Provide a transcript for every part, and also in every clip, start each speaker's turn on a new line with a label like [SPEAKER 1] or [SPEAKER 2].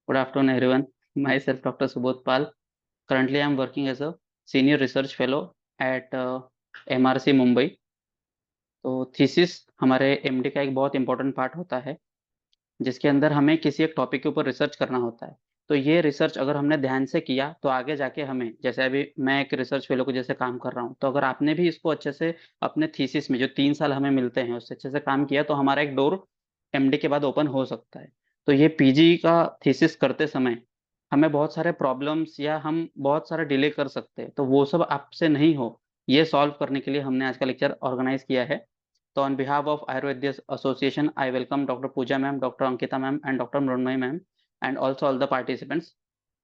[SPEAKER 1] Good afternoon, everyone. Myself, Dr. Subodh Pal. Currently, I am working as a senior research fellow at MRC Mumbai. तो thesis हमारे MD का एक बहुत important part होता है, जिसके अंदर हमें किसी एक टॉपिक के ऊपर रिसर्च करना होता है। तो ये रिसर्च अगर हमने ध्यान से किया तो आगे जाके हमें, जैसे अभी मैं एक रिसर्च फेलो को जैसे काम कर रहा हूँ, तो अगर आपने भी इसको अच्छे से अपने थीसिस में जो 3 साल हमें मिलते हैं उससे अच्छे से काम किया तो हमारा एक डोर एमडी के बाद ओपन हो सकता है। तो ये पीजी का थीसिस करते समय हमें बहुत सारे प्रॉब्लम्स या हम बहुत सारा डिले कर सकते हैं, तो वो सब आपसे नहीं हो, ये सॉल्व करने के लिए हमने आज का लेक्चर ऑर्गेनाइज किया है। So on behalf of Ayurveda Association, I welcome Dr. Pooja ma'am, Dr. Ankita ma'am, and Dr. Mrunmay ma'am, and also all the participants.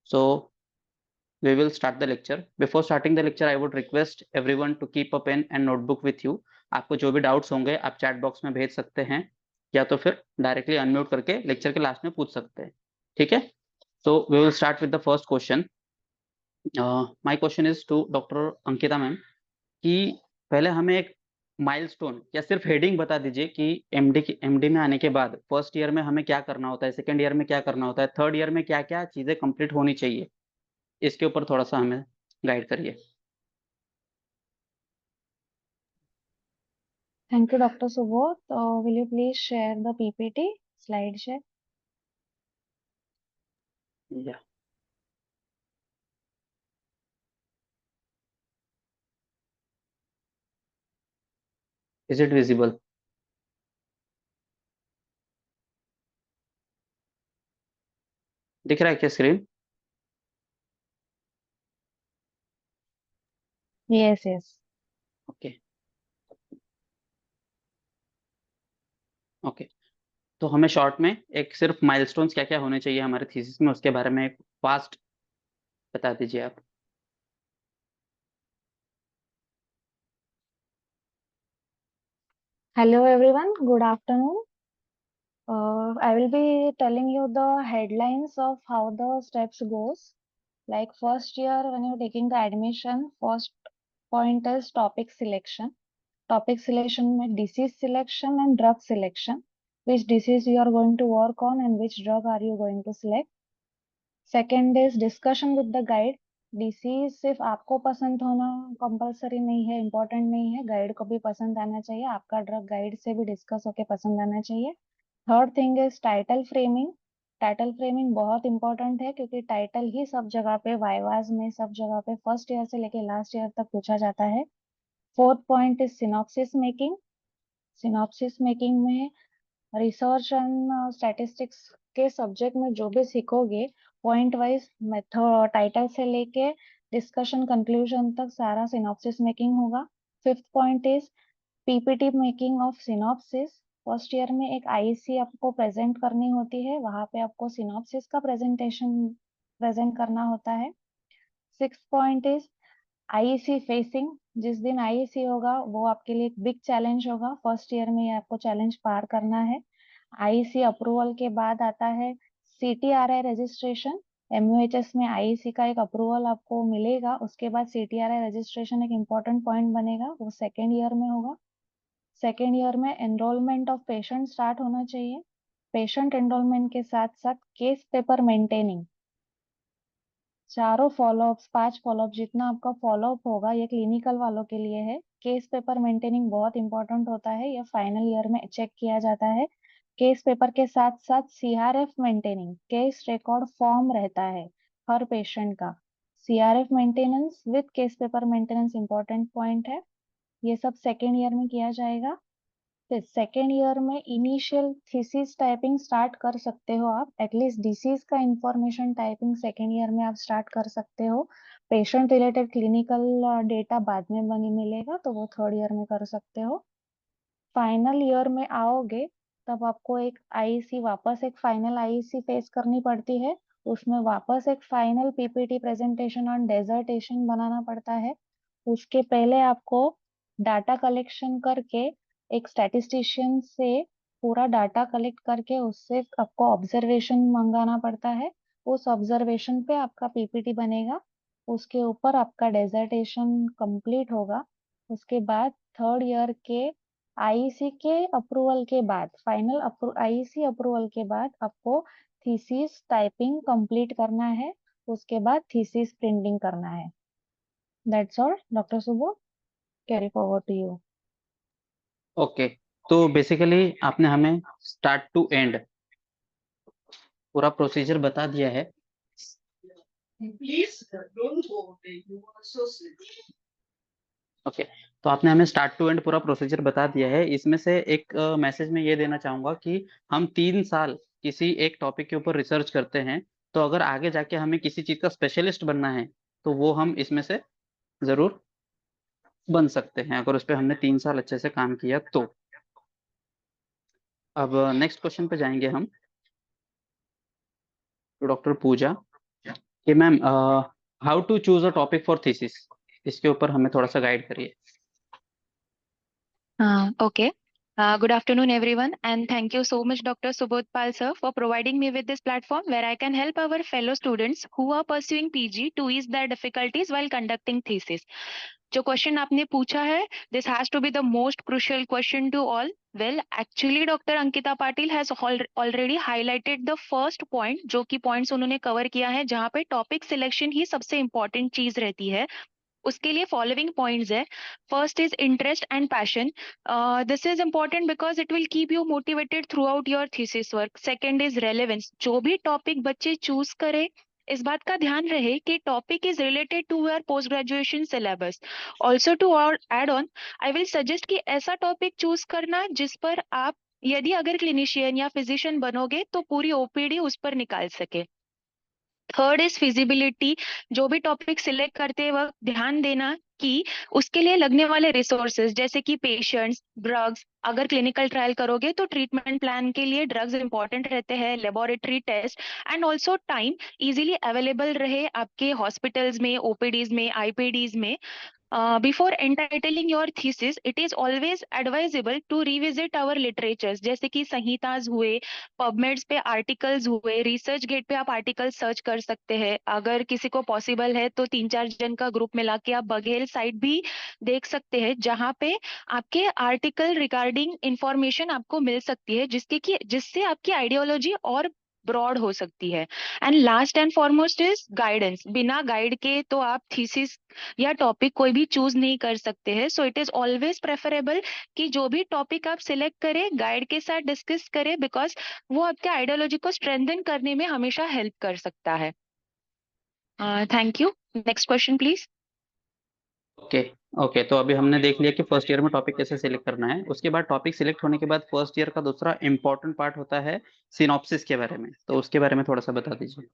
[SPEAKER 1] So we will start the lecture. Before starting the lecture, I would request everyone to keep a pen and notebook with you. आपको जो भी doubts होंगे आप chat box में भेज सकते हैं, या तो फिर डायरेक्टली अनम्यूट करके लेक्चर के लास्ट में पूछ सकते हैं। ठीक है, so we will start with the first question. My question is to Dr. Ankita ma'am कि पहले हमें एक माइलस्टोन या सिर्फ हेडिंग बता दीजिए कि एमडी में आने के बाद फर्स्ट ईयर में हमें क्या करना होता है, सेकंड ईयर में क्या करना होता है, थर्ड ईयर में क्या क्या चीजें कंप्लीट होनी चाहिए, इसके ऊपर थोड़ा सा हमें गाइड करिए।
[SPEAKER 2] Thank you, Dr. Subodh. Will you please share the PPT slide share?
[SPEAKER 1] या इज इट विजिबल? दिख रहा है क्या screen?
[SPEAKER 2] Yes, yes.
[SPEAKER 1] Okay okay, तो हमें शॉर्ट में एक सिर्फ माइलस्टोन्स क्या क्या होने चाहिए हमारे थीसिस में उसके बारे में एक फास्ट बता दीजिए आप।
[SPEAKER 2] Hello, everyone. Good afternoon. I will be telling you the headlines of how the steps goes. Like first year, when you're taking the admission, first point is topic selection. Topic selection में disease selection and drug selection. Which disease you are going to work on and which drug are you going to select. Second is discussion with the guide. Disease सिर्फ आपको पसंद होना compulsory नहीं है, important नहीं है, guide को भी पसंद आना चाहिए, आपका ड्रग गाइड से भी डिस्कस होके पसंद आना चाहिए। Third thing is title framing. Title framing बहुत इंपॉर्टेंट है क्योंकि टाइटल ही सब जगह पे वाइवाज में सब जगह पे फर्स्ट ईयर से लेके लास्ट ईयर तक पूछा जाता है। Fourth point is synopsis making. Synopsis making में रिसर्च एंड स्टैटिस्टिक्स के सब्जेक्ट में जो भी सीखोगे पॉइंट वाइज मेथड टाइटल से लेके डिस्कशन कंक्लूजन तक सारा सिनॉप्सिस मेकिंग होगा। Fifth point is PPT making of synopsis. First year में एक आईसी आपको प्रेजेंट करनी होती है, वहां पे आपको सिनॉप्सिस का प्रेजेंटेशन प्रेजेंट करना होता है। Six point is IEC facing. जिस दिन आईईसी होगा वो आपके लिए एक बिग चैलेंज होगा, फर्स्ट ईयर में ये आपको चैलेंज पार करना है। आईईसी अप्रूवल के बाद आता है सीटीआरआई रजिस्ट्रेशन। एमयूएचएस में आईईसी का एक अप्रूवल आपको मिलेगा, उसके बाद सीटीआरआई रजिस्ट्रेशन एक इम्पोर्टेंट पॉइंट बनेगा, वो सेकेंड ईयर में होगा। सेकेंड ईयर में एनरोलमेंट ऑफ पेशेंट स्टार्ट होना चाहिए। पेशेंट एनरोलमेंट के साथ साथ केस पेपर मेंटेनिंग, चारों फॉलोअप्स 5 फॉलोअप जितना आपका फॉलोअप होगा ये क्लिनिकल वालों के लिए है। केस पेपर मेंटेनिंग बहुत इंपॉर्टेंट होता है, ये फाइनल ईयर में चेक किया जाता है। केस पेपर के साथ साथ CRF maintaining, case record form रहता है हर पेशेंट का। CRF maintenance with case paper maintenance important point है, ये सब सेकेंड ईयर में किया जाएगा। फिर सेकेंड ईयर में इनिशियल थीसिस टाइपिंग स्टार्ट कर सकते हो आप, एटलीस्ट डिसीज का इंफॉर्मेशन टाइपिंग सेकेंड ईयर में आप स्टार्ट कर सकते हो। पेशेंट रिलेटेड क्लिनिकल डेटा बाद में बनी मिलेगा तो वो थर्ड ईयर में कर सकते हो। फाइनल ईयर में आओगे तब आपको एक आईईसी वापस एक फाइनल आईईसी फेस करनी पड़ती है, उसमें वापस एक final PPT presentation on dissertation बनाना पड़ता है। उसके पहले आपको डाटा कलेक्शन करके एक स्टैटिस्टिशियन से पूरा डाटा कलेक्ट करके उससे आपको ऑब्जर्वेशन मंगाना पड़ता है। उस ऑब्जर्वेशन पे आपका पीपीटी बनेगा, उसके ऊपर आपका डेजर्टेशन कंप्लीट होगा। उसके बाद थर्ड ईयर के आईईसी के अप्रूवल के बाद, फाइनल आईईसी अप्रूवल के बाद आपको थीसिस टाइपिंग कंप्लीट करना है, उसके बाद थीसिस प्रिंटिंग करना है। That's all doctor Subodh, carry forward to you.
[SPEAKER 1] Okay, तो बेसिकली आपने हमें स्टार्ट टू एंड पूरा प्रोसीजर बता दिया है। ओके, तो आपने हमें स्टार्ट टू एंड पूरा प्रोसीजर बता दिया है। इसमें से एक मैसेज में ये देना चाहूंगा कि हम 3 साल किसी एक टॉपिक के ऊपर रिसर्च करते हैं, तो अगर आगे जाके हमें किसी चीज का स्पेशलिस्ट बनना है तो वो हम इसमें से जरूर बन सकते हैं, अगर उस पर हमने 3 साल अच्छे से काम किया तो। अब नेक्स्ट क्वेश्चन पे जाएंगे हम, तो डॉक्टर पूजा कि ma'am, how to choose a topic for thesis, इसके ऊपर हमें थोड़ा सा गाइड करिए।
[SPEAKER 3] Okay. Good afternoon, everyone, and thank you so much, Dr. Subodh Pal, sir, for providing me with this platform where I can help our fellow students who are pursuing PG to ease their difficulties while conducting thesis. जो question आपने पूछा है, this has to be the most crucial question to all. Well, actually, Dr. Ankita Patil has already highlighted the first point, जो कि points उन्होंने cover किया है, जहाँ पे topic selection ही सबसे important चीज रहती है। उसके लिए फॉलोइंग पॉइंट्स है। First is interest and passion, this is important because it will keep you motivated through out your thesis work. Second is relevance, जो भी टॉपिक बच्चे चूज करे इस बात का ध्यान रहे कि topic is related to your post graduation syllabus. Also to add on, I will suggest कि ऐसा टॉपिक चूज करना जिस पर आप, यदि अगर क्लिनिशियन या फिजिशियन बनोगे तो पूरी ओपीडी उस पर निकाल सके। थर्ड इज फिजिबिलिटी, जो भी टॉपिक सिलेक्ट करते वक्त ध्यान देना कि उसके लिए लगने वाले रिसोर्सेज जैसे कि पेशेंट्स, ड्रग्स, अगर क्लिनिकल ट्रायल करोगे तो ट्रीटमेंट प्लान के लिए ड्रग्स इंपॉर्टेंट रहते हैं, laboratory test and also time easily available रहे आपके हॉस्पिटल्स में, ओपीडीज में, आईपीडीज में। Before entitling your thesis, it is always advisable to revisit our literatures, जैसे कि संहिताज हुए, पबमेड्स पे आर्टिकल्स हुए, रिसर्च गेट पे आप आर्टिकल सर्च कर सकते हैं। अगर किसी को पॉसिबल है तो 3-4 जन का ग्रुप मिला के आप बघेल साइट भी देख सकते हैं, जहाँ पे आपके आर्टिकल रिगार्डिंग इंफॉर्मेशन आपको मिल सकती है, जिससे आपकी आइडियोलॉजी और ब्रॉड हो सकती है। And last and foremost is guidance, बिना गाइड के तो आप थीसिस या टॉपिक कोई भी चूज नहीं कर सकते हैं। So it is always preferable कि जो भी टॉपिक आप सिलेक्ट करें गाइड के साथ डिस्कस करें, बिकॉज वो आपके आइडियोलॉजी को स्ट्रेंथन करने में हमेशा हेल्प कर सकता है। Thank you. Next question please.
[SPEAKER 1] Okay, okay, तो अभी हमने देख लिया कि फर्स्ट ईयर में टॉपिक कैसे सिलेक्ट करना है। उसके बाद टॉपिक सिलेक्ट होने के बाद फर्स्ट ईयर का दूसरा इंपॉर्टेंट पार्ट होता है सिनॉप्सिस के बारे में, तो उसके बारे में थोड़ा सा बता दीजिए।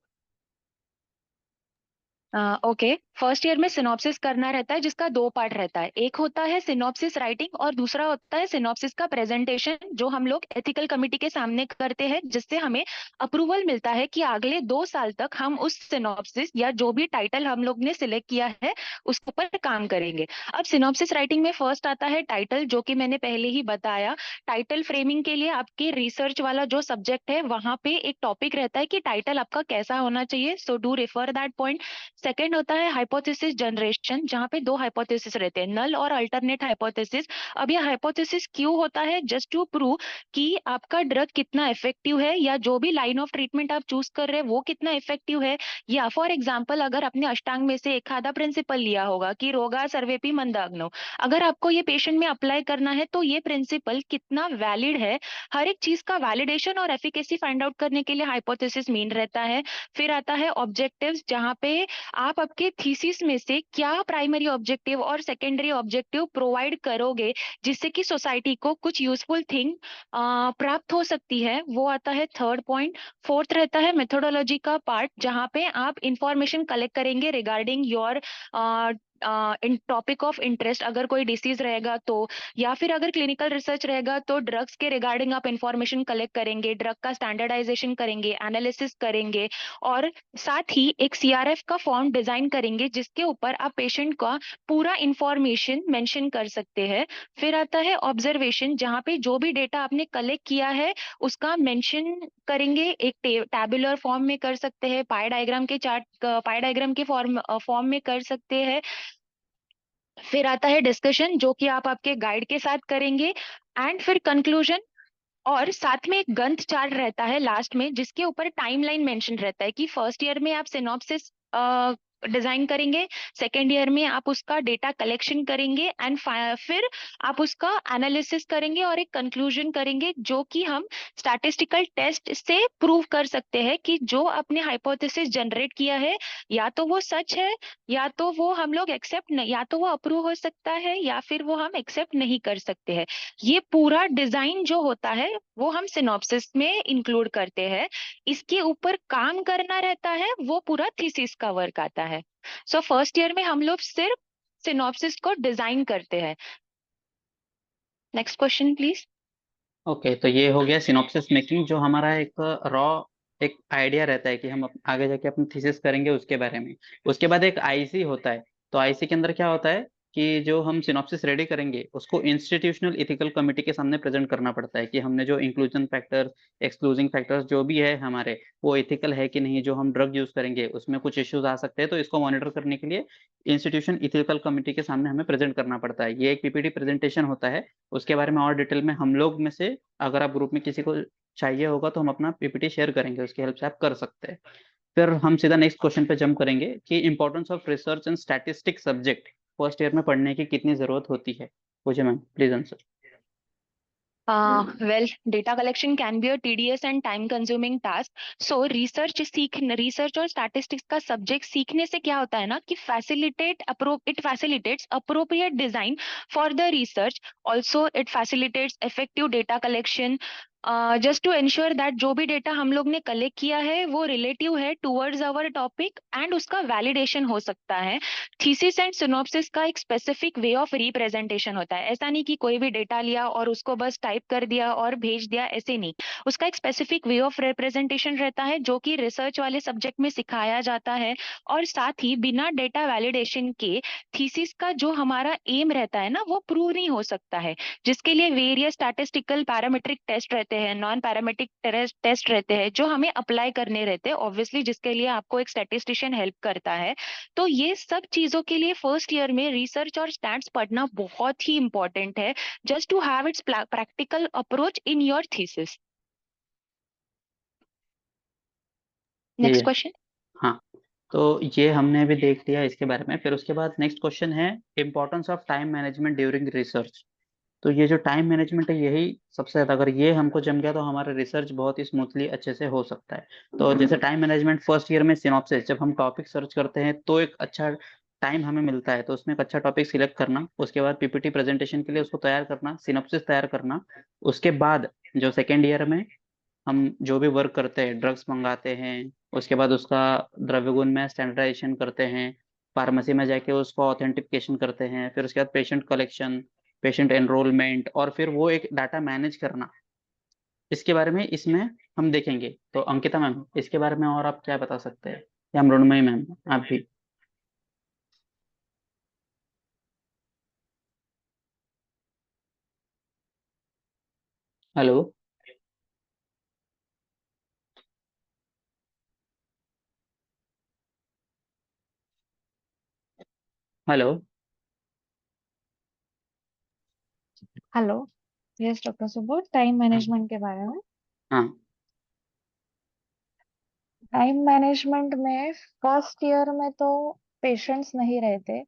[SPEAKER 3] ओके, फर्स्ट ईयर में सिनॉप्सिस करना रहता है, जिसका 2 पार्ट रहता है। एक होता है सिनॉप्सिस राइटिंग और दूसरा होता है सिनॉप्सिस का प्रेजेंटेशन, जो हम लोग एथिकल कमिटी के सामने करते हैं, जिससे हमें अप्रूवल मिलता है कि अगले 2 साल तक हम उस सिनॉप्सिस या जो भी टाइटल हम लोग ने सिलेक्ट किया है उसके ऊपर काम करेंगे। अब सिनॉप्सिस राइटिंग में फर्स्ट आता है टाइटल, जो कि मैंने पहले ही बताया। टाइटल फ्रेमिंग के लिए आपके रिसर्च वाला जो सब्जेक्ट है वहां पे एक टॉपिक रहता है कि टाइटल आपका कैसा होना चाहिए, so do refer that point. Second होता है हाइपोथेसिस जनरेशन, जहाँ पे 2 हाइपोथेसिस रहते हैं, नल और अल्टरनेट हाइपोथेसिस। अब यह हाइपोथेसिस क्यों होता है? जस्ट टू प्रूव कि आपका ड्रग कितना इफेक्टिव है, या जो भी लाइन ऑफ ट्रीटमेंट आप चूज कर रहे हैं वो कितना इफेक्टिव है। या फॉर एग्जाम्पल, अगर आपने अष्टांग में से एक आधा प्रिंसिपल लिया होगा कि रोगा सर्वेपि मंदाग्नो, अगर आपको ये पेशेंट में अप्लाई करना है तो ये प्रिंसिपल कितना वैलिड है। हर एक चीज का वैलिडेशन और एफिकेसी फाइंड आउट करने के लिए हाइपोथेसिस मीन रहता है। फिर आता है ऑब्जेक्टिव्स, जहाँ पे आप आपके थीसिस में से क्या प्राइमरी ऑब्जेक्टिव और सेकेंडरी ऑब्जेक्टिव प्रोवाइड करोगे, जिससे कि सोसाइटी को कुछ यूजफुल थिंग प्राप्त हो सकती है, वो आता है थर्ड पॉइंट। फोर्थ रहता है मेथोडोलॉजी का पार्ट, जहाँ पे आप इंफॉर्मेशन कलेक्ट करेंगे regarding your in topic of interest, अगर कोई डिसीज रहेगा तो, या फिर अगर क्लिनिकल रिसर्च रहेगा तो ड्रग्स के रिगार्डिंग आप इंफॉर्मेशन कलेक्ट करेंगे, ड्रग का स्टैंडर्डाइजेशन करेंगे, एनालिसिस करेंगे, और साथ ही एक सीआरएफ का फॉर्म डिजाइन करेंगे जिसके ऊपर आप पेशेंट का पूरा इंफॉर्मेशन मेंशन कर सकते हैं। फिर आता है ऑब्जर्वेशन, जहाँ पे जो भी डेटा आपने कलेक्ट किया है उसका मेंशन करेंगे, एक टैबुलर फॉर्म में कर सकते हैं, पाई डायग्राम के फॉर्म में कर सकते हैं। फिर आता है डिस्कशन, जो कि आप आपके गाइड के साथ करेंगे, एंड फिर कंक्लूजन। और साथ में एक गंत चार्ट रहता है लास्ट में, जिसके ऊपर टाइमलाइन मेंशन रहता है कि फर्स्ट ईयर में आप सिनॉप्सिस डिजाइन करेंगे, सेकेंड ईयर में आप उसका डेटा कलेक्शन करेंगे, एंड फिर आप उसका एनालिसिस करेंगे और एक कंक्लूजन करेंगे, जो कि हम स्टैटिस्टिकल टेस्ट से प्रूव कर सकते हैं कि जो आपने हाइपोथेसिस जनरेट किया है, या तो वो सच है, या तो वो हम लोग एक्सेप्ट नहीं, या तो वो अप्रूव हो सकता है, या फिर वो हम एक्सेप्ट नहीं कर सकते हैं। ये पूरा डिजाइन जो होता है वो हम सिनॉप्सिस में इंक्लूड करते हैं। इसके ऊपर काम करना रहता है, वो पूरा थीसिस का वर्क आता है। सो फर्स्ट ईयर में हम लोग सिर्फ सिनॉप्सिस को डिजाइन करते हैं। Next question please.
[SPEAKER 1] ओके, तो ये हो गया सिनॉप्सिस मेकिंग, जो हमारा एक रॉ एक आइडिया रहता है कि हम आगे जाके अपनी थीसिस करेंगे उसके बारे में। उसके बाद एक आईसी होता है। तो आईसी के अंदर क्या होता है कि जो हम सिनॉप्सिस रेडी करेंगे उसको इंस्टीट्यूशनल इथिकल कमिटी के सामने प्रेजेंट करना पड़ता है कि हमने जो इंक्लूजन फैक्टर्स, एक्सक्लूजिंग फैक्टर्स जो भी है हमारे, वो इथिकल है कि नहीं। जो हम ड्रग यूज करेंगे उसमें कुछ इश्यूज आ सकते हैं, तो इसको मॉनिटर करने के लिए इंस्टीट्यूशन इथिकल कमिटी के सामने हमें प्रेजेंट करना पड़ता है। ये एक पीपीटी प्रेजेंटेशन होता है। उसके बारे में और डिटेल में हम लोग में से, अगर आप ग्रुप में किसी को चाहिए होगा तो हम अपना पीपीटी शेयर करेंगे, उसकी हेल्प से आप कर सकते हैं। फिर हम सीधा नेक्स्ट क्वेश्चन पे जंप करेंगे कि importance of research and statistics subject first year में पढ़ने की कितनी जरूरत होती है। पूछे ma'am, please answer.
[SPEAKER 3] Well, data collection can be a tedious and time consuming task. So research और statistics का subject सीखने से क्या होता है ना कि it facilitates appropriate design for the research. Also, it facilitates effective data collection. Just to ensure that जो भी डेटा हम लोग ने कलेक्ट किया है वो रिलेटिव है टूवर्ड्स आवर टॉपिक, एंड उसका वैलिडेशन हो सकता है। थीसिस एंड सिनॉप्सिस का एक स्पेसिफिक वे ऑफ रिप्रेजेंटेशन होता है। ऐसा नहीं कि कोई भी डेटा लिया और उसको बस टाइप कर दिया और भेज दिया, ऐसे नहीं। उसका एक स्पेसिफिक वे ऑफ रिप्रेजेंटेशन रहता है, जो कि रिसर्च वाले सब्जेक्ट में सिखाया जाता है। और साथ ही बिना डेटा वैलिडेशन के थीसिस का जो हमारा एम रहता है ना, वो प्रूव नहीं हो सकता है, जिसके लिए वेरियस स्टैटिस्टिकल पैरामीट्रिक टेस्ट रहते हैं, नॉन पैरामेट्रिक टेस्ट रहते हैं, जो हमें अप्लाई करने रहते हैं, ऑब्वियसली जिसके लिए आपको एक स्टैटिस्टिशियन हेल्प करता है। तो ये सब चीजों के लिए फर्स्ट ईयर में रिसर्च और स्टैट्स पढ़ना बहुत ही इंपॉर्टेंट है, just to have its practical approach in your thesis.
[SPEAKER 1] ये
[SPEAKER 3] नेक्स्ट क्वेश्चन।
[SPEAKER 1] हाँ, तो ये हमने भी देख लिया इसके बारे में। फिर उसके बाद नेक्स्ट क्वेश्चन है importance of time management during research. तो ये जो टाइम मैनेजमेंट है यही सबसे ज्यादा, अगर ये हमको जम गया तो हमारा रिसर्च बहुत ही स्मूथली अच्छे से हो सकता है। तो जैसे टाइम मैनेजमेंट फर्स्ट ईयर में सिनॉप्सिस, जब हम टॉपिक सर्च करते हैं तो एक अच्छा टाइम हमें मिलता है, तो उसमें एक अच्छा टॉपिक सिलेक्ट करना, उसके बाद पीपीटी प्रेजेंटेशन के लिए उसको तैयार करना, सिनॉप्सिस तैयार करना। उसके बाद जो सेकेंड ईयर में हम जो भी वर्क करते हैं, ड्रग्स मंगाते हैं, उसके बाद उसका द्रव्य गुण में स्टैंडर्डाइजेशन करते हैं, फार्मेसी में जाके उसको ऑथेंटिफिकेशन करते हैं, फिर उसके बाद पेशेंट कलेक्शन, पेशेंट एनरोलमेंट, और फिर वो एक डाटा मैनेज करना, इसके बारे में इसमें हम देखेंगे। तो अंकिता मैम, इसके बारे में और आप क्या बता सकते हैं, या मृणमयी मैम आप भी। Hello. Hello.
[SPEAKER 2] Hello. Yes doctor Subodh, time
[SPEAKER 1] हाँ।
[SPEAKER 2] मैनेजमेंट के बारे में।
[SPEAKER 1] हाँ।
[SPEAKER 2] टाइम मैनेजमेंट में फर्स्ट ईयर में तो पेशेंट्स नहीं रहते,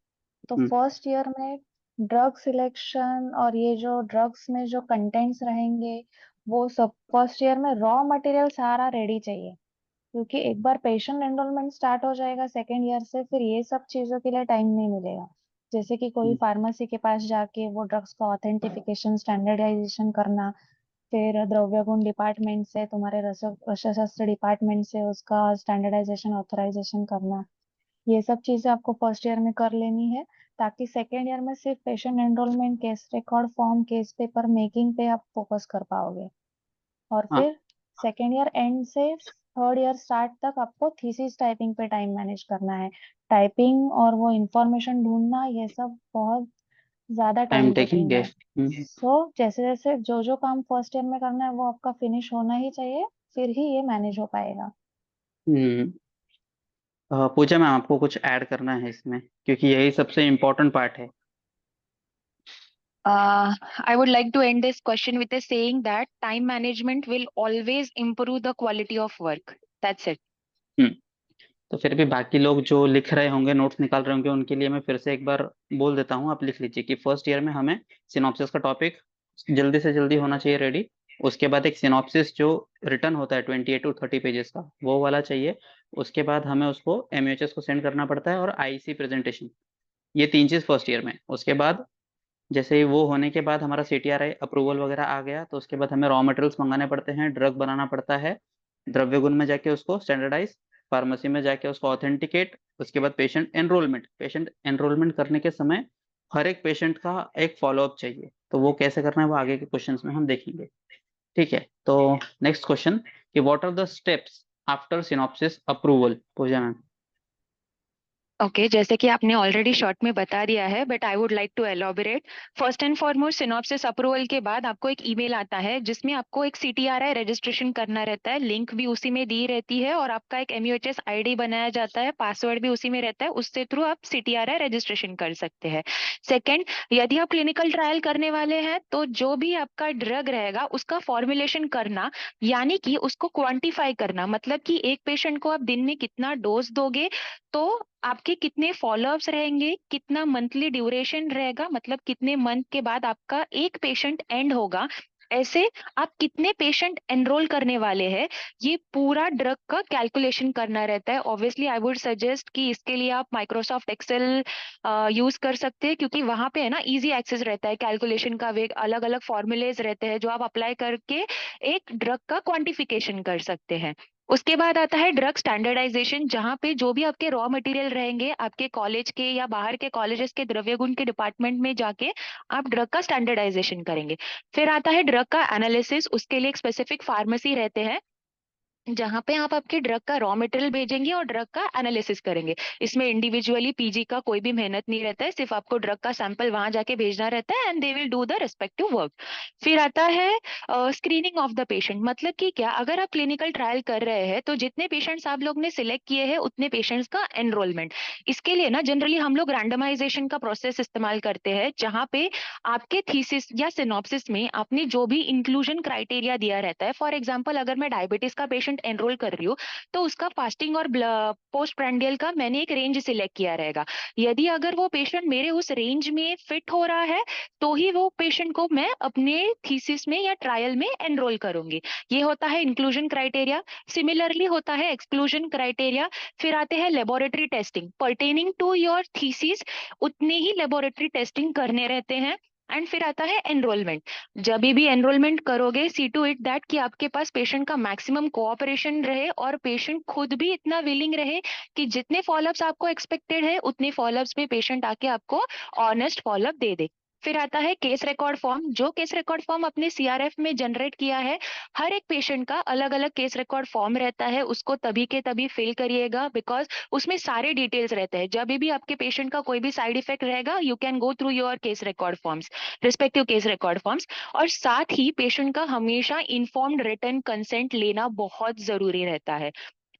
[SPEAKER 2] तो
[SPEAKER 1] हम्म।
[SPEAKER 2] फर्स्ट ईयर में ड्रग सिलेक्शन और ये जो ड्रग्स में जो कंटेंट्स रहेंगे वो सब फर्स्ट ईयर में रॉ मटेरियल सारा रेडी चाहिए। क्योंकि एक बार पेशेंट एनरोलमेंट स्टार्ट हो जाएगा सेकेंड ईयर से, फिर ये सब चीजों के लिए टाइम नहीं मिलेगा। जैसे कि कोई
[SPEAKER 1] हम्म।
[SPEAKER 2] फार्मेसी के पास जाके वो ड्रग्स का ऑथेंटिफिकेशन स्टैंडर्डाइजेशन करना, फिर द्रव्य गुण डिपार्टमेंट से, तुम्हारे रसशास्त्र डिपार्टमेंट से उसका स्टैंडर्डाइजेशन ऑथराइजेशन करना, ये सब चीजें आपको फर्स्ट ईयर में कर लेनी है, ताकि सेकेंड ईयर में सिर्फ patient enrolment, case record form, case paper making पे आप फोकस कर पाओगे। और
[SPEAKER 1] हाँ।
[SPEAKER 2] फिर सेकेंड ईयर एंड से थर्ड ईयर स्टार्ट तक आपको थीसिस टाइपिंग पे टाइम मैनेज करना है। टाइपिंग और वो इंफॉर्मेशन ढूंढना, ये सब बहुत ज्यादा
[SPEAKER 1] टाइम
[SPEAKER 2] टाइम
[SPEAKER 1] टेकिंग
[SPEAKER 2] टेकिंग
[SPEAKER 1] है।
[SPEAKER 2] है। सो जैसे जैसे जो जो काम फर्स्ट ईयर में करना है वो आपका फिनिश होना ही चाहिए, फिर ही ये मैनेज हो पाएगा।
[SPEAKER 1] हम्म। पूजा मैम, आपको कुछ ऐड करना है इसमें, क्योंकि यही सबसे इम्पोर्टेंट पार्ट है।
[SPEAKER 3] I would like to end this question with a saying that time management will always improve the quality of work. That's it.
[SPEAKER 1] तो फिर भी बाकी लोग जो लिख रहे होंगे, नोट्स निकाल रहे होंगे, उनके लिए मैं फिर से एक बार बोल देता हूँ, आप लिख लीजिए कि फर्स्ट ईयर में हमें सिनॉप्सिस का टॉपिक जल्दी से जल्दी होना चाहिए रेडी। उसके बाद एक सिनॉप्सिस जो रिटर्न होता है 28 to 30 पेजेस का, वो वाला चाहिए। उसके बाद हमें उसको MUHS को सेंड करना पड़ता है, और IEC प्रेजेंटेशन। ये 3 चीज फर्स्ट ईयर में। उसके बाद जैसे ही वो होने के बाद हमारा CTRI अप्रूवल वगैरह आ गया, तो उसके बाद हमें रॉ मटेरियल्स मंगाने पड़ते हैं, ड्रग बनाना पड़ता है, द्रव्य गुण में जाके उसको स्टैंडर्डाइज, फार्मेसी में जाके उसको ऑथेंटिकेट। उसके बाद पेशेंट एनरोलमेंट करने के समय हर एक पेशेंट का एक फॉलोअप चाहिए। तो वो कैसे करना है वो आगे के क्वेश्चंस में हम देखेंगे। ठीक है, तो नेक्स्ट क्वेश्चन कि what are the steps after synopsis approval, Pooja ma'am.
[SPEAKER 3] Okay जैसे कि आपने ऑलरेडी शॉर्ट में बता दिया है, but I would like to elaborate. First and foremost synopsis approval के बाद आपको एक ईमेल आता है जिसमें आपको एक CTRI रजिस्ट्रेशन करना रहता है, लिंक भी उसी में दी रहती है, और आपका एक MUHS ID बनाया जाता है, पासवर्ड भी उसी में रहता है, उससे थ्रू आप CTRI रजिस्ट्रेशन कर सकते हैं। सेकेंड, यदि आप क्लिनिकल ट्रायल करने वाले हैं तो जो भी आपका ड्रग रहेगा उसका फॉर्मुलेशन करना, यानी कि उसको क्वांटिफाई करना, मतलब कि एक पेशेंट को आप दिन में कितना डोज दोगे, तो आपके कितने फॉलोअप्स रहेंगे, कितना मंथली ड्यूरेशन रहेगा, मतलब कितने मंथ के बाद आपका एक पेशेंट एंड होगा, ऐसे आप कितने पेशेंट एनरोल करने वाले हैं, ये पूरा ड्रग का कैलकुलेशन करना रहता है। ऑब्वियसली आई वुड सजेस्ट कि इसके लिए आप माइक्रोसॉफ्ट एक्सेल यूज कर सकते हैं, क्योंकि वहां पे है ना इजी एक्सेस रहता है कैलकुलेशन का, वे अलग अलग फॉर्मूलेज रहते हैं जो आप अप्लाई करके एक ड्रग का क्वांटिफिकेशन कर सकते हैं। उसके बाद आता है ड्रग स्टैंडर्डाइजेशन, जहां पे जो भी आपके रॉ मटेरियल रहेंगे आपके कॉलेज के या बाहर के कॉलेजेस के द्रव्य गुण के डिपार्टमेंट में जाके आप ड्रग का स्टैंडर्डाइजेशन करेंगे। फिर आता है ड्रग का एनालिसिस, उसके लिए एक स्पेसिफिक फार्मेसी रहते हैं जहां पे आप आपके ड्रग का रॉ मटेरियल भेजेंगे और ड्रग का एनालिसिस करेंगे। इसमें इंडिविजुअली PG का कोई भी मेहनत नहीं रहता है, सिर्फ आपको ड्रग का सैंपल वहां जाके भेजना रहता है and they will do the respective work. फिर आता है स्क्रीनिंग ऑफ द पेशेंट, मतलब कि क्या, अगर आप क्लिनिकल ट्रायल कर रहे हैं तो जितने पेशेंट्स आप लोग ने सिलेक्ट किए हैं उतने पेशेंट्स का एनरोलमेंट। इसके लिए ना जनरली हम लोग रैंडमाइजेशन का प्रोसेस इस्तेमाल करते हैं, जहां पे आपके थीसिस या सिनॉप्सिस में आपने जो भी इंक्लूजन क्राइटेरिया दिया रहता है, फॉर एग्जांपल अगर मैं डायबिटीज का पेशेंट एनरोल कर रही हूँ तो उसका फास्टिंग और पोस्ट प्रैंडियल का मैंने एक रेंज सिलेक्ट किया रहेगा। यदि अगर वो पेशेंट मेरे उस रेंज में फिट हो रहा है तो ही वो पेशेंट को मैं अपने थीसिस में या ट्रायल में एनरोल करूंगी। ये होता है इंक्लूजन क्राइटेरिया। सिमिलरली होता है एक्सक्लूजन क्राइटेरिया। फिर आते हैं laboratory testing, pertaining to your thesis उतने ही लेबोरेटरी टेस्टिंग करने रहते हैं। एंड फिर आता है एनरोलमेंट। जब भी एनरोलमेंट करोगे, सी टू इट दैट कि आपके पास पेशेंट का मैक्सिमम कोऑपरेशन रहे और पेशेंट खुद भी इतना विलिंग रहे कि जितने फॉलोअप्स आपको एक्सपेक्टेड है उतने फॉलोअप्स में पेशेंट आके आपको ऑनेस्ट फॉलोअप दे दे। फिर आता है केस रिकॉर्ड फॉर्म। जो केस रिकॉर्ड फॉर्म अपने CRF में जनरेट किया है, हर एक पेशेंट का अलग अलग केस रिकॉर्ड फॉर्म रहता है, उसको तभी के तभी फिल करिएगा, बिकॉज उसमें सारे डिटेल्स रहते हैं। जब भी आपके पेशेंट का कोई भी साइड इफेक्ट रहेगा, you can go through your case record forms, respective case record forms. और साथ ही पेशेंट का हमेशा इन्फॉर्म्ड रिटन कंसेंट लेना बहुत जरूरी रहता है।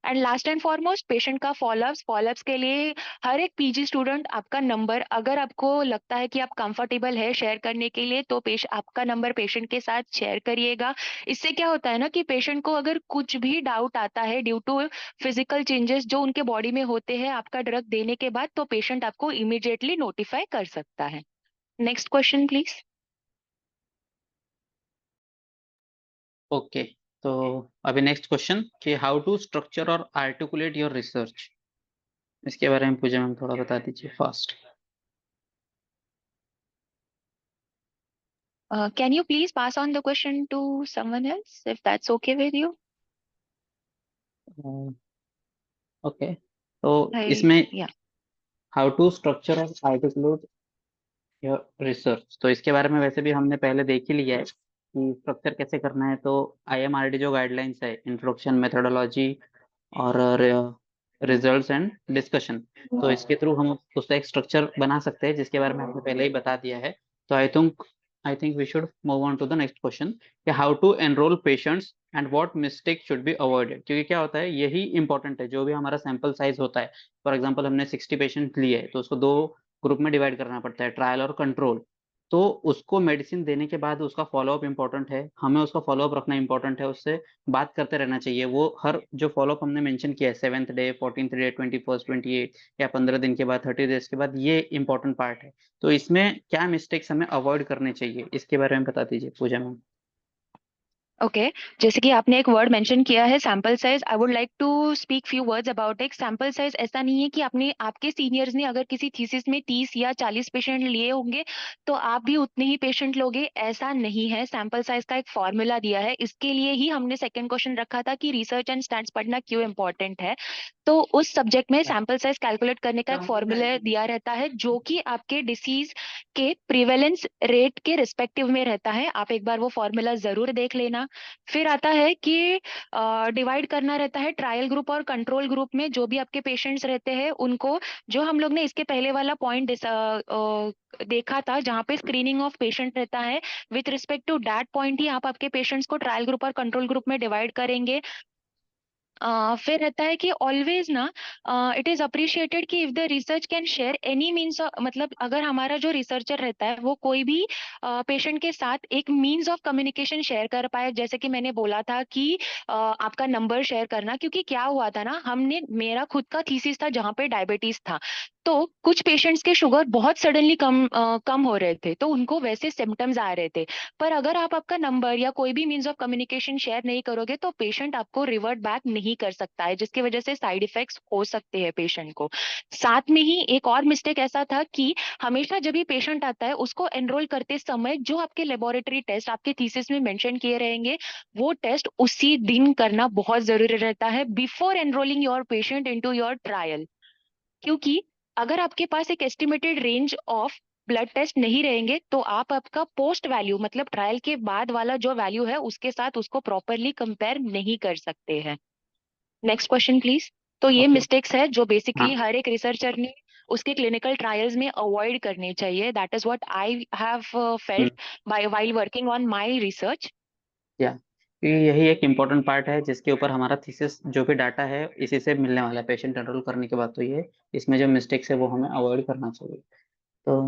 [SPEAKER 3] And last and foremost patient का फॉलोअप्स के लिए हर एक PG स्टूडेंट आपका नंबर, अगर आपको लगता है कि आप कंफर्टेबल है शेयर करने के लिए, तो आपका नंबर पेशेंट के साथ शेयर करिएगा। इससे क्या होता है ना कि पेशेंट को अगर कुछ भी डाउट आता है ड्यू टू फिजिकल चेंजेस जो उनके बॉडी में होते हैं आपका ड्रग देने के बाद, तो पेशेंट आपको इमीडिएटली नोटिफाई कर सकता है। Next question please.
[SPEAKER 1] ओके, तो अभी नेक्स्ट क्वेश्चन कि हाउ टू स्ट्रक्चर और आर्टिकुलेट योर रिसर्च, इसके बारे में पूजा मैम थोड़ा बता दीजिए fast.
[SPEAKER 3] Can you please pass on the question to someone else if that's okay with you?
[SPEAKER 1] Okay, तो
[SPEAKER 3] I
[SPEAKER 1] इसमें
[SPEAKER 3] Yeah.
[SPEAKER 1] हाउ टू स्ट्रक्चर और आर्टिकुलेट योर रिसर्च, तो इसके बारे में वैसे भी हमने पहले देख ही लिया है कि स्ट्रक्चर कैसे करना है। तो IMRD जो गाइडलाइंस है, इंट्रोडक्शन, मेथोडोलॉजी और रिजल्ट्स एंड डिस्कशन, तो इसके थ्रू हम उसका एक स्ट्रक्चर बना सकते हैं, जिसके बारे में आपने पहले ही बता दिया है। तो I think we should move on to the next question कि how to enrol patients and what mistake should be avoided, क्योंकि क्या होता है यही इंपॉर्टेंट है। जो भी हमारा सैंपल साइज होता है, फॉर एग्जांपल हमने 60 पेशेंट लिए तो उसको 2 ग्रुप में डिवाइड करना पड़ता है, ट्रायल और कंट्रोल। तो उसको मेडिसिन देने के बाद उसका फॉलोअप इम्पोर्टेंट है, हमें उसका फॉलोअप रखना इम्पोर्टेंट है, उससे बात करते रहना चाहिए। वो हर जो फॉलोअप हमने मेंशन किया है 7th day, 14th day, 21st, 28 या 15 दिन के बाद, 30 डेज के बाद, ये इंपॉर्टेंट पार्ट है। तो इसमें क्या मिस्टेक्स हमें अवॉइड करने चाहिए, इसके बारे में बता दीजिए पूजा मैम।
[SPEAKER 3] ओके जैसे कि आपने एक वर्ड मेंशन किया है sample size, I would like to speak few words about it. Sample size ऐसा नहीं है कि आपने आपके सीनियर्स ने अगर किसी थीसिस में 30 या 40 पेशेंट लिए होंगे तो आप भी उतने ही पेशेंट लोगे, ऐसा नहीं है। सैंपल साइज का एक फॉर्मूला दिया है, इसके लिए ही हमने सेकंड क्वेश्चन रखा था कि रिसर्च एंड स्टैट्स पढ़ना क्यों इंपॉर्टेंट है। तो उस सब्जेक्ट में सैंपल साइज कैलकुलेट करने का एक फॉर्मूला दिया रहता है जो कि आपके डिसीज के प्रिवेलेंस रेट के रिस्पेक्टिव में रहता है। आप एक बार वो फॉर्मूला जरूर देख लेना। फिर आता है कि डिवाइड करना रहता है ट्रायल ग्रुप और कंट्रोल ग्रुप में। जो भी आपके पेशेंट्स रहते हैं उनको, जो हम लोग ने इसके पहले वाला पॉइंट देखा था जहाँ पे स्क्रीनिंग ऑफ पेशेंट रहता है, with respect to that point ही आप आपके पेशेंट्स को ट्रायल ग्रुप और कंट्रोल ग्रुप में डिवाइड करेंगे। फिर रहता है कि ऑलवेज ना इट इज अप्रिशिएटेड कि if the research can share any means, मतलब अगर हमारा जो रिसर्चर रहता है वो कोई भी पेशेंट के साथ एक मीन्स ऑफ कम्युनिकेशन शेयर कर पाए। जैसे कि मैंने बोला था कि आपका नंबर शेयर करना, क्योंकि क्या हुआ था ना, हमने मेरा खुद का थीसिस था जहाँ पे डायबिटीज था, तो कुछ पेशेंट्स के शुगर बहुत सडनली कम हो रहे थे, तो उनको वैसे सिम्टम्स आ रहे थे। पर अगर आप आपका नंबर या कोई भी मीन्स ऑफ कम्युनिकेशन शेयर नहीं करोगे तो पेशेंट आपको रिवर्ट बैक नहीं कर सकता है, जिसकी वजह से साइड इफेक्ट्स हो सकते हैं पेशेंट को। साथ में ही एक और मिस्टेक ऐसा था कि हमेशा जब भी पेशेंट आता है उसको एनरोल करते समय जो आपके लेबोरेटरी टेस्ट आपके थीसिस में मेंशन किए रहेंगे वो टेस्ट उसी दिन करना बहुत जरूरी रहता है, before enrolling your patient into your trial. क्योंकि अगर आपके पास एक estimated range of blood test नहीं रहेंगे तो आप आपका पोस्ट वैल्यू, मतलब ट्रायल के बाद वाला जो वैल्यू है उसके साथ उसको प्रॉपरली कंपेयर नहीं कर सकते हैं। Next question please. तो ये
[SPEAKER 1] ओके।
[SPEAKER 3] मिस्टेक्स है जो बेसिकली
[SPEAKER 1] हाँ।
[SPEAKER 3] हर एक रिसर्चर ने उसके क्लिनिकल ट्रायल्स में अवॉइड करने चाहिए। That is what I have
[SPEAKER 1] hmm,
[SPEAKER 3] felt by while working on my research.
[SPEAKER 1] या यही एक इम्पोर्टेंट पार्ट है जिसके ऊपर हमारा थीसिस जो भी डाटा है इसी से मिलने वाला है पेशेंट एनरोल करने के बाद। तो ये इसमें जो मिस्टेक्स है वो हमें अवॉइड करना चाहिए। तो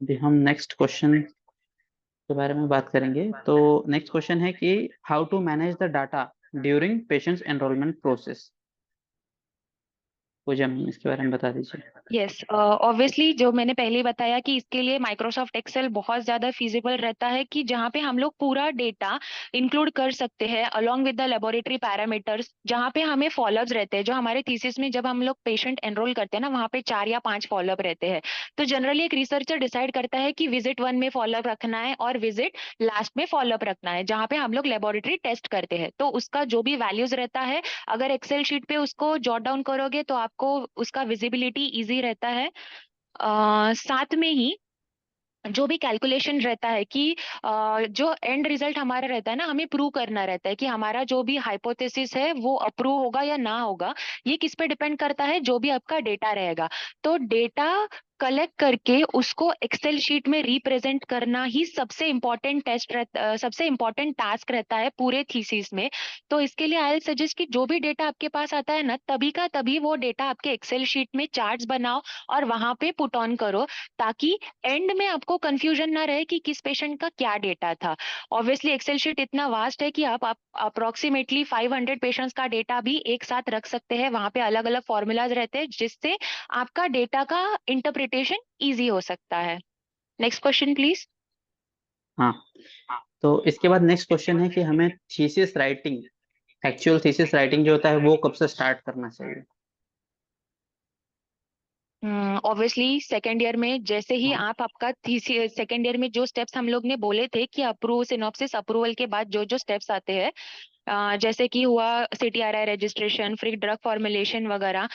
[SPEAKER 1] अभी हम नेक्स्ट क्वेश्चन के बारे में बात करेंगे। तो नेक्स्ट क्वेश्चन है कि how to manage the data during patients enrolment process. Pooja ma'am इसके बारे में बता दीजिए।
[SPEAKER 3] यस ऑब्वियसली जो मैंने पहले ही बताया कि इसके लिए माइक्रोसॉफ्ट एक्सेल बहुत ज्यादा फीजिबल रहता है कि जहाँ पे हम लोग पूरा डेटा इंक्लूड कर सकते हैं along with the laboratory parameters, जहाँ पे हमें फॉलोअप्स रहते हैं। जो हमारे थीसिस में जब हम लोग पेशेंट एनरोल करते हैं ना वहाँ पे 4 या 5 फॉलोअप रहते हैं। तो जनरली एक रिसर्चर डिसाइड करता है कि विजिट 1 में फॉलोअप रखना है और विजिट लास्ट में फॉलोअप रखना है, जहाँ पे हम लोग लेबोरेटरी टेस्ट करते हैं। तो उसका जो भी वैल्यूज रहता है, अगर एक्सेल शीट पे उसको जॉट डाउन करोगे तो आपको उसका विजिबिलिटी इजी रहता है। साथ में ही जो भी कैलकुलेशन रहता है कि जो एंड रिजल्ट हमारा रहता है ना, हमें प्रूव करना रहता है कि हमारा जो भी हाइपोथेसिस है वो अप्रूव होगा या ना होगा। ये किस पे डिपेंड करता है, जो भी आपका डेटा रहेगा। तो डेटा कलेक्ट करके उसको एक्सेल शीट में रिप्रेजेंट करना ही सबसे इम्पोर्टेंट सबसे इम्पोर्टेंट टास्क रहता है पूरे थीसिस में। तो इसके लिए आई सजेस्ट कि जो भी डेटा आपके पास आता है ना, तभी का तभी वो डेटा आपके एक्सेल शीट में चार्ट्स बनाओ और वहां पे पुट ऑन करो, ताकि एंड में आपको कंफ्यूजन ना रहे कि किस पेशेंट का क्या डेटा था। ऑब्वियसली एक्सेल शीट इतना वास्ट है कि आप अप्रोक्सीमेटली 500 पेशेंट्स का डेटा भी एक साथ रख सकते हैं। वहां पे अलग अलग फॉर्मूलाज रहते हैं जिससे आपका डेटा का इंटरप्रिटेशन इजी हो सकता है। Next question please.
[SPEAKER 1] हाँ। तो इसके बाद नेक्स्ट क्वेश्चन है कि हमें thesis writing, actual thesis writing जो होता है वो कब से स्टार्ट करना चाहिए।
[SPEAKER 3] ऑब्वियसली सेकेंड ईयर में जैसे ही
[SPEAKER 1] हाँ।
[SPEAKER 3] आप आपका सेकेंड ईयर में जो स्टेप्स हम लोग ने बोले थे कि अप्रूव सिनॉप्सिस अप्रूवल के बाद जो जो स्टेप्स आते हैं, जैसे कि हुआ CTRI registration, free drug formulation वगैरह,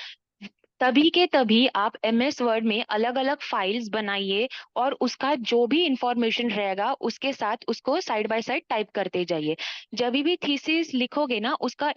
[SPEAKER 3] तभी के तभी आप एमएस वर्ड में अलग अलग फाइल्स बनाइए और उसका जो भी इंफॉर्मेशन रहेगा उसके साथ उसको साइड बाय साइड टाइप करते जाइए। जब भी थीसिस लिखोगे ना उसका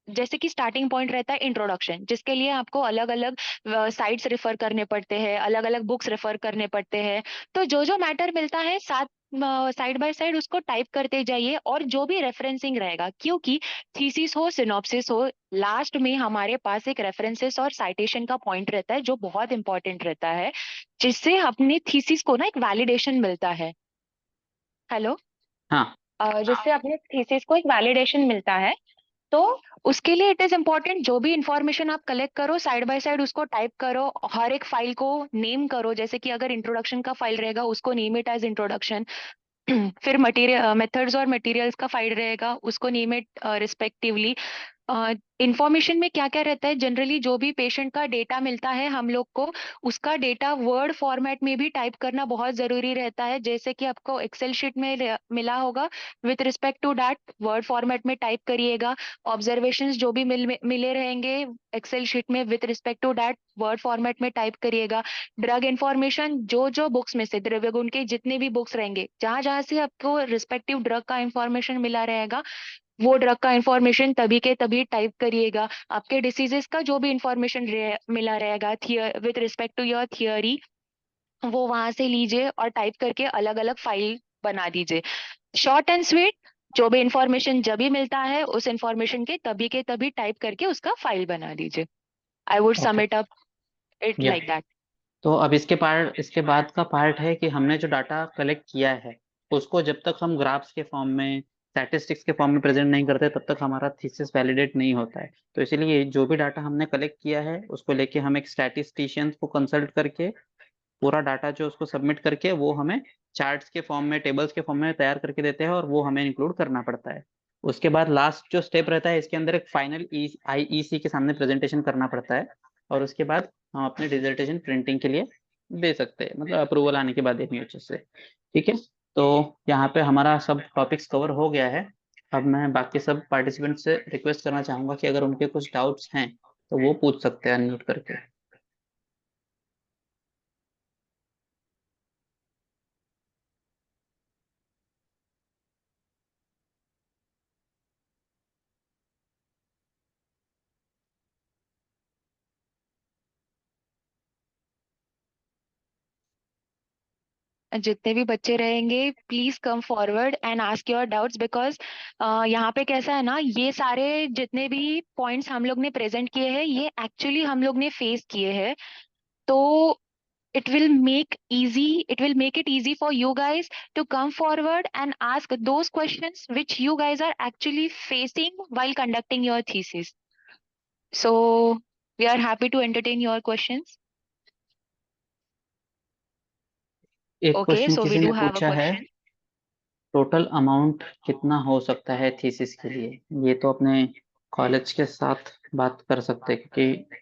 [SPEAKER 3] जैसे कि स्टार्टिंग पॉइंट रहता है इंट्रोडक्शन, जिसके लिए आपको अलग अलग साइट्स रेफर करने पड़ते हैं, अलग अलग बुक्स रेफर करने पड़ते हैं। तो जो जो मैटर मिलता है साथ साइड बाय साइड उसको टाइप करते जाइए, और जो भी रेफरेंसिंग रहेगा, क्योंकि थीसिस हो सिनॉप्सिस हो, लास्ट में हमारे पास एक रेफरेंसेस और साइटेशन का पॉइंट रहता है जो बहुत इंपॉर्टेंट रहता है, जिससे अपने थीसिस को ना एक वैलिडेशन मिलता है। हेलो।
[SPEAKER 1] हाँ।
[SPEAKER 3] जिससे अपने थीसिस को एक वैलिडेशन मिलता है। तो उसके लिए इट इज इम्पोर्टेंट, जो भी इंफॉर्मेशन आप कलेक्ट करो साइड बाय साइड उसको टाइप करो, हर एक फाइल को नेम करो। जैसे कि अगर इंट्रोडक्शन का फाइल रहेगा उसको नेम इट एज इंट्रोडक्शन। फिर मटेरियल मेथड्स और मटेरियल्स का फाइल रहेगा उसको नेम इट रिस्पेक्टिवली। इंफॉर्मेशन में क्या क्या रहता है, जनरली जो भी पेशेंट का डेटा मिलता है हम लोग को, उसका डेटा वर्ड फॉर्मेट में भी टाइप करना बहुत जरूरी रहता है। जैसे कि आपको एक्सेल शीट में मिला होगा, with respect to that word format में टाइप करिएगा। ऑब्जर्वेशंस जो भी मिले रहेंगे एक्सेल शीट में, with respect to that word format में टाइप करिएगा। ड्रग इन्फॉर्मेशन, जो जो बुक्स में से द्रव्य गुण के जितने भी बुक्स रहेंगे, जहां जहां से आपको रिस्पेक्टिव ड्रग का इंफॉर्मेशन मिला रहेगा, वो ड्रग का इंफॉर्मेशन तभी के तभी टाइप करिएगा। आपके डिसीजेस का जो भी इंफॉर्मेशन मिला रहेगा with respect to your theory, वो वहां से लीजिए और टाइप करके अलग अलग फाइल बना दीजिए। शॉर्ट एंड स्वीट, जो भी इंफॉर्मेशन जब भी मिलता है उस इंफॉर्मेशन के तभी टाइप करके उसका फाइल बना दीजिए। I would some
[SPEAKER 1] okay.
[SPEAKER 3] It up it
[SPEAKER 1] या
[SPEAKER 3] लाइक दैट।
[SPEAKER 1] तो अब इसके बाद का पार्ट है कि हमने जो डाटा कलेक्ट किया है उसको जब तक हम ग्राफ्स के फॉर्म में, स्टैटिस्टिक्स के फॉर्म में प्रेजेंट नहीं करते तब तक हमारा थीसिस वैलिडेट नहीं होता है। तो इसीलिए जो भी डाटा हमने कलेक्ट किया है उसको लेके हम एक स्टैटिस्टिशियंस को कंसल्ट करके पूरा डाटा जो उसको सबमिट करके वो हमें चार्ट्स के फॉर्म में, टेबल्स के फॉर्म में तैयार करके देते हैं और वो हमें इंक्लूड करना पड़ता है। उसके बाद लास्ट जो स्टेप रहता है इसके अंदर एक फाइनल आईईसी के सामने प्रेजेंटेशन करना पड़ता है और उसके बाद हम अपने डिसर्टेशन प्रिंटिंग के लिए दे सकते हैं, मतलब अप्रूवल आने के बाद एमयूएचएस से। ठीक है। तो यहाँ पे हमारा सब टॉपिक्स कवर हो गया है। अब मैं बाकी सब पार्टिसिपेंट से रिक्वेस्ट करना चाहूंगा कि अगर उनके कुछ डाउट्स हैं तो वो पूछ सकते हैं अनम्यूट करके।
[SPEAKER 3] जितने भी बच्चे रहेंगे please come forward and ask your doubts, because यहाँ पे कैसा है ना, ये सारे जितने भी पॉइंट्स हम लोग ने प्रेजेंट किए हैं ये एक्चुअली हम लोग ने फेस किए हैं। तो it will make it easy for you guys to come forward and ask those questions which you guys are actually facing while conducting your thesis. So we are happy to entertain your questions.
[SPEAKER 1] एक
[SPEAKER 3] Okay,
[SPEAKER 1] question
[SPEAKER 3] so we
[SPEAKER 1] किसी ने
[SPEAKER 3] do have a
[SPEAKER 1] पूछा है,
[SPEAKER 3] question.
[SPEAKER 1] Total amount कितना हो सकता है thesis के लिए? ये तो अपने कॉलेज के साथ बात कर सकते हैं क्योंकि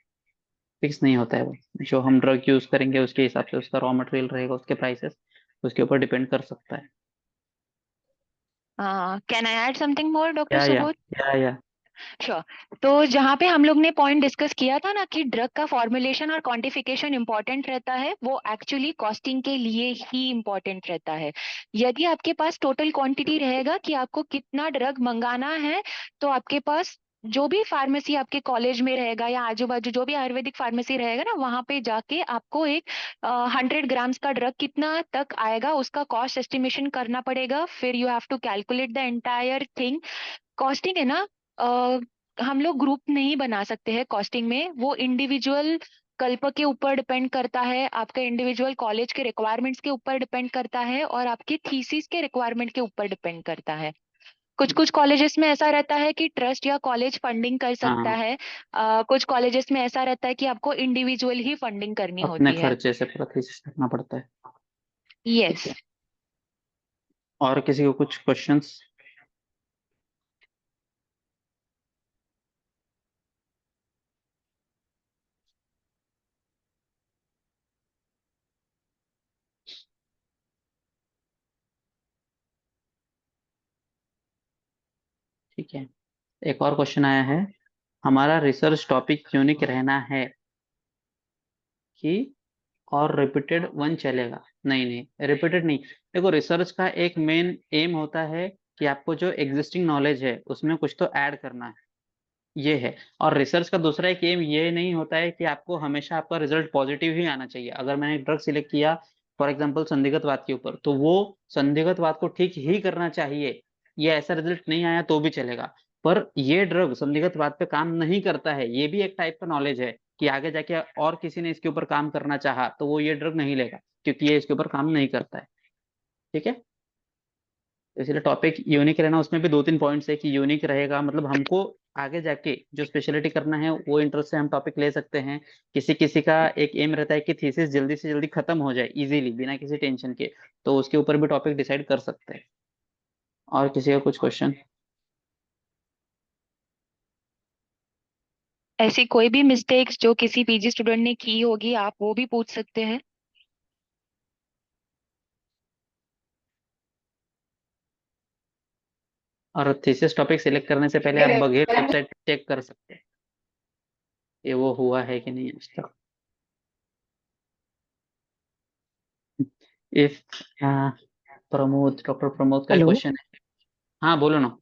[SPEAKER 1] फिक्स नहीं होता है वो। जो हम ड्रग यूज करेंगे उसके हिसाब से उसका रॉ मटेरियल रहेगा, उसके प्राइसेस उसके ऊपर डिपेंड कर सकता है।
[SPEAKER 3] Can I add something more, Dr.
[SPEAKER 1] या या
[SPEAKER 3] Subodh?
[SPEAKER 1] या
[SPEAKER 3] श्योर। तो जहाँ पे हम लोग ने पॉइंट डिस्कस किया था ना कि ड्रग का फॉर्मुलेशन और क्वांटिफिकेशन इंपॉर्टेंट रहता है, वो एक्चुअली कॉस्टिंग के लिए ही इंपॉर्टेंट रहता है। यदि आपके पास टोटल क्वांटिटी रहेगा कि आपको कितना ड्रग मंगाना है, तो आपके पास जो भी फार्मेसी आपके कॉलेज में रहेगा या आजू बाजू जो भी आयुर्वेदिक फार्मेसी रहेगा ना, वहां पे जाके आपको एक 100 ग्राम्स का ड्रग कितना तक आएगा उसका कॉस्ट एस्टिमेशन करना पड़ेगा। फिर you have to calculate the entire thing. Costing है ना, हम लोग ग्रुप नहीं बना सकते हैं कॉस्टिंग में, वो इंडिविजुअल कल्प के ऊपर डिपेंड करता है, आपके इंडिविजुअल कॉलेज के रिक्वायरमेंट्स के ऊपर डिपेंड करता है और आपके थीसिस के रिक्वायरमेंट के ऊपर डिपेंड करता है। कुछ कुछ कॉलेजेस में ऐसा रहता है कि ट्रस्ट या कॉलेज फंडिंग कर सकता
[SPEAKER 1] हाँ,
[SPEAKER 3] है। कुछ कॉलेजेस में ऐसा रहता है कि आपको इंडिविजुअल ही फंडिंग करनी
[SPEAKER 1] अपने
[SPEAKER 3] होती है।
[SPEAKER 1] खर्चे से पूरा थीसिस करना पड़ता है। ठीक
[SPEAKER 3] यस।
[SPEAKER 1] है। और किसी को कुछ क्वेश्चंस? ठीक है। एक और क्वेश्चन आया है, हमारा रिसर्च टॉपिक यूनिक रहना है कि और रिपीटेड वन चलेगा? नहीं नहीं, रिपीटेड नहीं। देखो, रिसर्च का एक मेन एम होता है कि आपको जो एग्जिस्टिंग नॉलेज है उसमें कुछ तो ऐड करना है। ये है। और रिसर्च का दूसरा एक एम ये नहीं होता है कि आपको हमेशा आपका रिजल्ट पॉजिटिव ही आना चाहिए। अगर मैंने एक ड्रग सिलेक्ट किया फॉर एग्जांपल संदिग्धवाद के ऊपर, तो वो संदिग्धवाद को ठीक ही करना चाहिए। ये ऐसा रिजल्ट नहीं आया तो भी चलेगा, पर ये ड्रग संदिग्धवाद पे काम नहीं करता है, ये भी एक टाइप का नॉलेज है कि आगे जाके और किसी ने इसके ऊपर काम करना चाहा तो वो ये ड्रग नहीं लेगा, क्योंकि ये इसके ऊपर काम नहीं करता है। ठीक है, तो इसलिए टॉपिक यूनिक रहना, उसमें भी दो तीन पॉइंट्स है कि यूनिक रहेगा, मतलब हमको आगे जाके जो स्पेशलिटी करना है वो इंटरेस्ट से हम टॉपिक ले सकते हैं। किसी किसी का एक एम रहता है कि थीसिस जल्दी से जल्दी खत्म हो जाए इजीली बिना किसी टेंशन के, तो उसके ऊपर भी टॉपिक डिसाइड कर सकते हैं। और किसी का कुछ क्वेश्चन?
[SPEAKER 3] ऐसी कोई भी मिस्टेक्स जो किसी पीजी स्टूडेंट ने की होगी, आप वो भी पूछ सकते हैं।
[SPEAKER 1] और थीसिस टॉपिक सिलेक्ट करने से पहले आप बघेल वेबसाइट चेक कर सकते हैं ये वो हुआ है कि नहीं आज तक। इफ प्रमोद, डॉक्टर प्रमोद का
[SPEAKER 4] हेलो।
[SPEAKER 1] क्वेश्चन है। हाँ बोलो ना।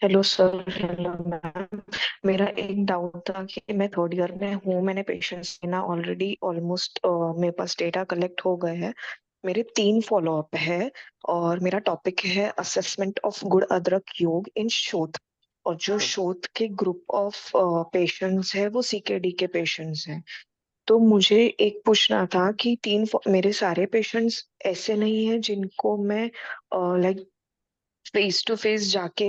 [SPEAKER 4] Hello sir, hello ma'am. मेरा एक डाउट था कि मैं थर्ड ईयर में हूँ, मैंने पेशेंट्स ना ऑलरेडी ऑलमोस्ट मेरे पास डेटा कलेक्ट हो गए हैं। मेरे 3 फॉलोअप है और मेरा टॉपिक है असेसमेंट ऑफ गुड़ अदरक योग इन शोध। और जो शोध के ग्रुप ऑफ पेशेंट्स है वो सीकेडी के पेशेंट्स हैं। तो मुझे एक पूछना था कि मेरे सारे पेशेंट्स ऐसे नहीं है जिनको मैं लाइक फेस टू फेस जाके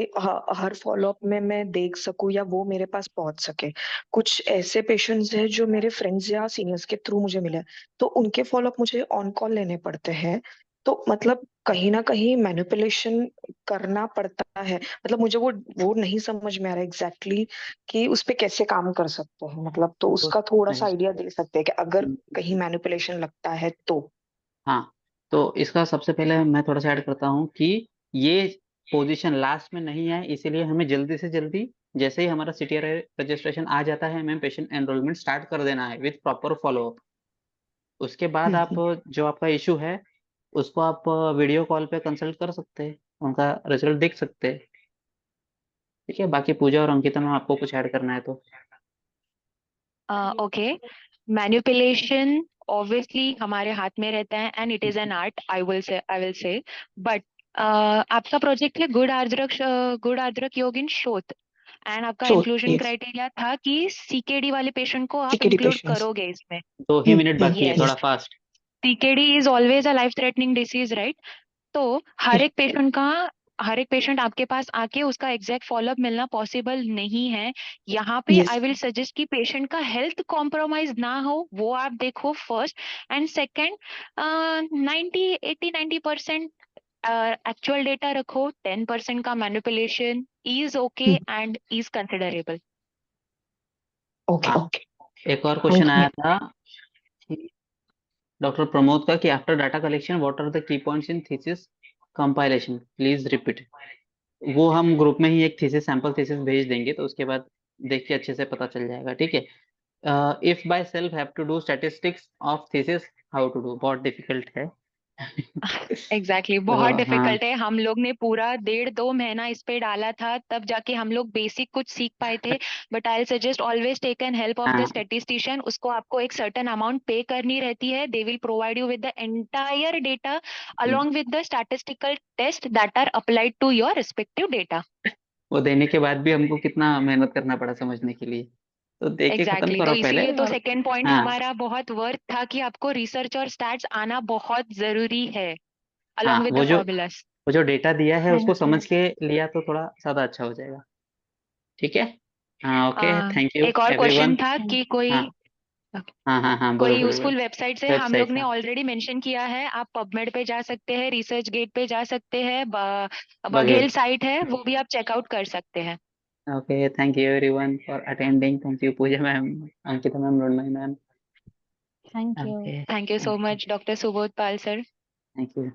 [SPEAKER 4] हर फॉलोअप में मैं देख सकूं या वो मेरे पास पहुंच सके। कुछ ऐसे पेशेंट्स हैं जो मेरे फ्रेंड्स या सीनियर्स के थ्रू मुझे मिले, तो उनके फॉलोअप मुझे ऑन कॉल लेने पड़ते हैं। तो मतलब कहीं ना कहीं मैनिपुलेशन करना पड़ता है। मतलब मुझे वो नहीं समझ में आ रहा एग्जैक्टली कि उस पे कैसे काम कर सकते हैं। मतलब तो
[SPEAKER 1] तो
[SPEAKER 4] उसका थोड़ा सा आइडिया दे सकते हैं कि अगर कहीं
[SPEAKER 1] नहीं,
[SPEAKER 4] मैनिपुलेशन लगता है तो।
[SPEAKER 1] हाँ, तो इसका सबसे पहले मैं थोड़ा सा ऐड करता हूँ कि ये पोजीशन लास्ट में नहीं है, इसीलिए हमें जल्दी से जल्दी जैसे ही हमारा सीटीआर रजिस्ट्रेशन आ जाता है हमें पेशेंट एनरोलमेंट स्टार्ट कर देना है विथ प्रॉपर फॉलोअप। उसके बाद आप
[SPEAKER 4] हम्म।
[SPEAKER 1] जो आपका इशू है उसको आप वीडियो कॉल पे कंसल्ट कर सकते हैं, उनका रिजल्ट देख सकते हैं। ठीक है, बाकी पूजा और अंकिता में आपको कुछ ऐड करना है तो।
[SPEAKER 3] ओके। मैनिपुलेशन ऑब्वियसली हमारे हाथ में रहता है and it is an art, I will say but आपका प्रोजेक्ट है गुड आर्द्रक योग इन शोध, एंड आपका
[SPEAKER 4] श्योर,
[SPEAKER 3] इंक्लूजन
[SPEAKER 4] यस।
[SPEAKER 3] क्राइटेरिया था कि सीकेडी वाले पेशेंट को आप
[SPEAKER 4] सीकेडी
[SPEAKER 3] इंक्लूड
[SPEAKER 4] पेशेंट्स।
[SPEAKER 3] करोगे इसमें।
[SPEAKER 1] 2 ही मिनट बाकी है,
[SPEAKER 3] यस,
[SPEAKER 1] थोड़ा fast.
[SPEAKER 3] CKD is always a life threatening disease, right? तो हर एक पेशेंट आपके पास आके उसका एग्जैक्ट फॉलोअप मिलना पॉसिबल नहीं है। यहाँ पे
[SPEAKER 4] यस।
[SPEAKER 3] आई विल सजेस्ट कि पेशेंट का हेल्थ कॉम्प्रोमाइज ना हो, वो आप देखो first. And second, 90 80 90% actual data रखो, 10% का manipulation is okay and is considerable.
[SPEAKER 4] Okay,
[SPEAKER 1] हाँ,
[SPEAKER 4] ओके।
[SPEAKER 1] एक और क्वेश्चन
[SPEAKER 4] ओके।
[SPEAKER 1] आया था डॉक्टर प्रमोद का कि after data collection what are the key points in thesis compilation, please repeat. वो हम ग्रुप में ही एक थीसिस सैंपल थीसिस भेज देंगे, तो उसके बाद देख के अच्छे से पता चल जाएगा। ठीक है, if by self have to do statistics of thesis, how to do, बहुत डिफिकल्ट है।
[SPEAKER 3] एग्जैक्टली exactly, बहुत
[SPEAKER 1] तो हाँ,
[SPEAKER 3] डिफिकल्ट है। हम लोग ने पूरा 1.5 2 महीना इस पे डाला था, तब जाके हम लोग बेसिक कुछ सीख पाए थे। But I suggest always take an help of the
[SPEAKER 1] हाँ,
[SPEAKER 3] स्टेटिस्टिशियन। उसको आपको एक सर्टेन अमाउंट पे करनी रहती है। They will provide you with the entire data along with the statistical test that are applied to your respective data.
[SPEAKER 1] वो देने के बाद भी हमको कितना मेहनत करना पड़ा समझने के लिए, तो देख के खत्म
[SPEAKER 3] एग्जैक्टली
[SPEAKER 1] करो
[SPEAKER 3] तो
[SPEAKER 1] पहले।
[SPEAKER 3] इसीलिए तो
[SPEAKER 1] और
[SPEAKER 3] सेकेंड पॉइंट
[SPEAKER 1] हाँ,
[SPEAKER 3] हमारा बहुत वर्थ था कि आपको रिसर्च और स्टैट्स आना बहुत जरूरी है
[SPEAKER 1] हाँ,
[SPEAKER 3] along with
[SPEAKER 1] वो
[SPEAKER 3] the
[SPEAKER 1] जो
[SPEAKER 3] formulas.
[SPEAKER 1] डेटा दिया है उसको
[SPEAKER 2] थैंक यू।
[SPEAKER 1] समझ के लिया तो थोड़ा ज्यादा अच्छा हो जाएगा। ठीक है, हाँ, ओके, थैंक यू
[SPEAKER 3] एक और
[SPEAKER 1] एवरीवन।
[SPEAKER 3] क्वेश्चन था कि कोई
[SPEAKER 1] हाँ, हाँ, हाँ, हाँ, बोलो
[SPEAKER 3] कोई
[SPEAKER 1] बोलो बोलो।
[SPEAKER 3] यूजफुल वेबसाइट्स है, हम लोग
[SPEAKER 1] वेबसाइट,
[SPEAKER 3] ने
[SPEAKER 1] हाँ,
[SPEAKER 3] ऑलरेडी मेंशन किया है। आप पबमेड पे जा सकते हैं, रिसर्च गेट पे जा सकते हैं,
[SPEAKER 1] बघेल।
[SPEAKER 3] बघेल साइट है वो भी आप चेकआउट कर सकते हैं।
[SPEAKER 1] Okay, thank you everyone for attending, thank you Pooja ma'am, Ankita ma'am, Ronmayi ma'am.
[SPEAKER 2] Thank you.
[SPEAKER 1] Okay,
[SPEAKER 3] thank you so much doctor Subodh Pal sir.
[SPEAKER 1] Thank you.